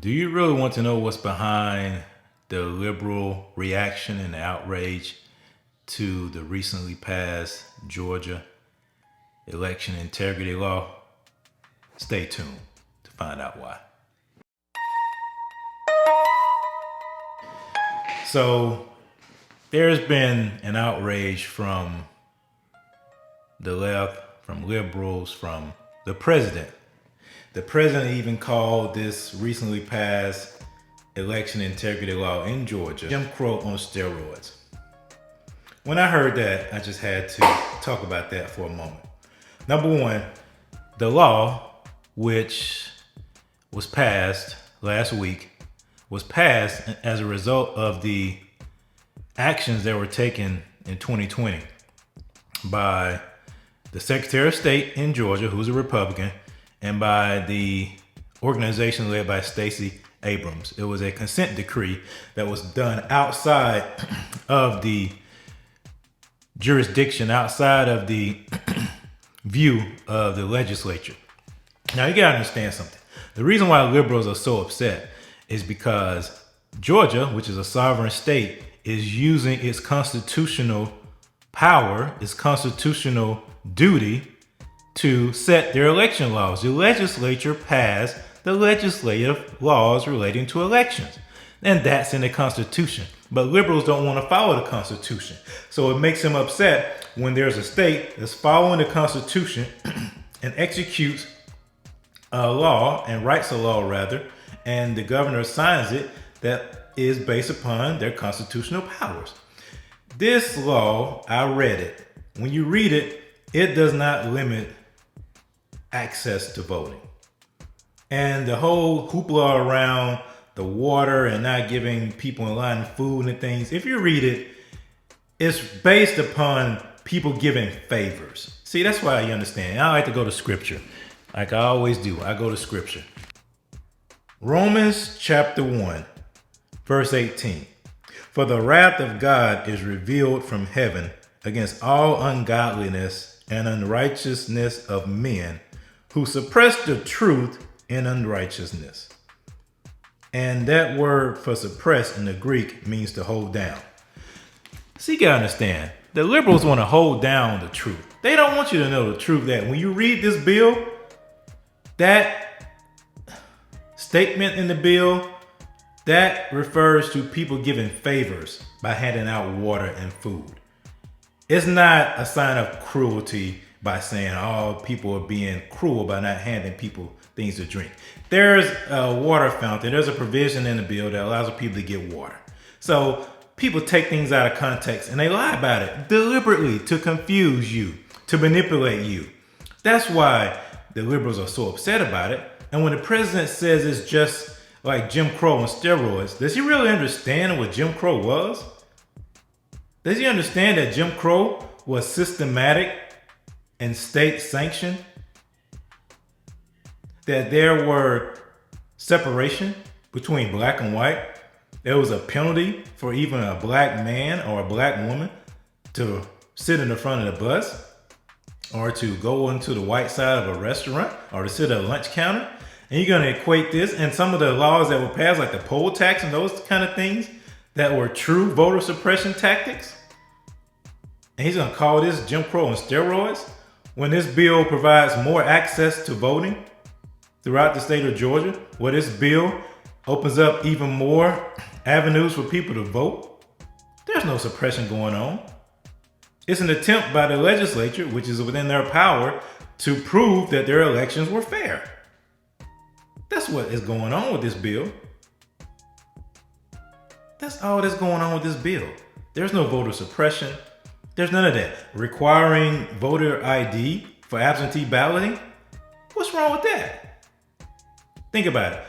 Do you really want to know what's behind the liberal reaction and the outrage to the recently passed Georgia election integrity law? Stay tuned to find out why. So, there's been an outrage from the left, from liberals, from the president. The president even called this recently passed election integrity law in Georgia Jim Crow on steroids. When I heard that, I just had to talk about that for a moment. Number one, the law, which was passed last week, was passed as a result of the actions that were taken in 2020 by the Secretary of State in Georgia, who's a Republican, and by the organization led by Stacey Abrams. It was a consent decree that was done outside of the jurisdiction, outside of the view of the legislature. Now, you gotta understand something. The reason why liberals are so upset is because Georgia, which is a sovereign state, is using its constitutional power, its constitutional duty to set their election laws. The legislature passed the legislative laws relating to elections, and that's in the Constitution. But liberals don't want to follow the Constitution. So it makes them upset when there's a state that's following the Constitution and executes a law and writes a law rather, and the governor signs it that is based upon their constitutional powers. This law, I read it. When you read it, it does not limit access to voting. And the whole hoopla around the water and not giving people in line food and things, if you read it, it's based upon people giving favors. See, that's why you understand. I like to go to scripture. Like I always do, I go to scripture. Romans chapter 1, verse 18. For the wrath of God is revealed from heaven against all ungodliness and unrighteousness of men who suppress the truth in unrighteousness. And that word for suppress in the Greek means to hold down. See, you gotta understand, the liberals want to hold down the truth. They don't want you to know the truth that when you read this bill, that statement in the bill, that refers to people giving favors by handing out water and food. It's not a sign of cruelty by saying, oh, people are being cruel by not handing people things to drink. There's a water fountain. There's a provision in the bill that allows people to get water. So people take things out of context and they lie about it deliberately to confuse you, to manipulate you. That's why the liberals are so upset about it. And when the president says it's just like Jim Crow on steroids, does he really understand what Jim Crow was? Does he understand that Jim Crow was systematic and state sanctioned? That there were separation between black and white? There was a penalty for even a black man or a black woman to sit in the front of the bus, or to go into the white side of a restaurant, or to sit at a lunch counter. And you're going to equate this and some of the laws that were passed, like the poll tax and those kind of things that were true voter suppression tactics. And he's going to call this Jim Crow on steroids when this bill provides more access to voting throughout the state of Georgia, where this bill opens up even more avenues for people to vote. There's no suppression going on. It's an attempt by the legislature, which is within their power, to prove that their elections were fair. That's what is going on with this bill. That's all that's going on with this bill. There's no voter suppression. There's none of that. Requiring voter ID for absentee balloting? What's wrong with that? Think about it.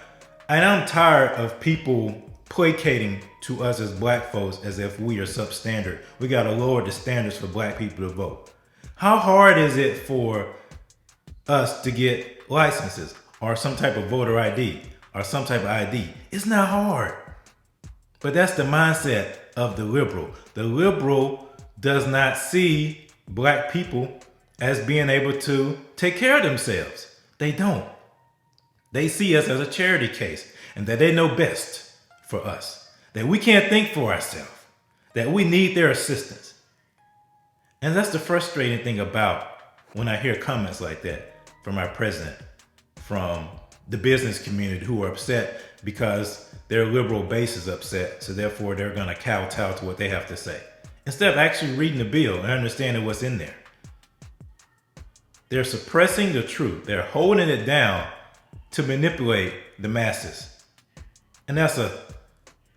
And I'm tired of people placating to us as black folks as if we are substandard. We got to lower the standards for black people to vote. How hard is it for us to get licenses or some type of voter ID or some type of ID? It's not hard. But that's the mindset of the liberal. The liberal does not see black people as being able to take care of themselves. They don't. They see us as a charity case. and that they know best for us, that we can't think for ourselves, that we need their assistance. And that's the frustrating thing about when I hear comments like that from our president, from the business community who are upset because their liberal base is upset, so therefore they're going to kowtow to what they have to say, instead of actually reading the bill and understanding what's in there. They're suppressing the truth. They're holding it down to manipulate the masses. And that's a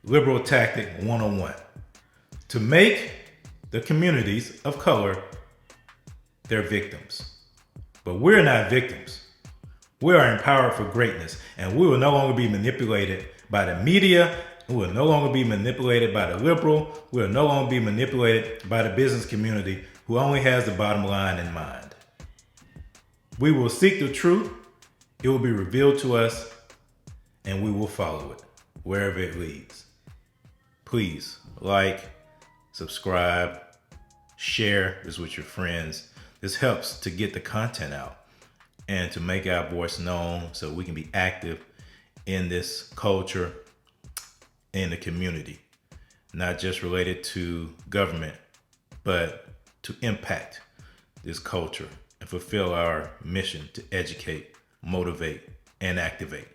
liberal tactic 101. To make the communities of color their victims. But we're not victims. We are empowered for greatness, and we will no longer be manipulated by the media. We will no longer be manipulated by the liberal. We will no longer be manipulated by the business community who only has the bottom line in mind. We will seek the truth. It will be revealed to us, and we will follow it wherever it leads. Please like, subscribe, share this with your friends. This helps to get the content out and to make our voice known so we can be active in this culture, in the community, not just related to government, but to impact this culture and fulfill our mission to educate, motivate, and activate.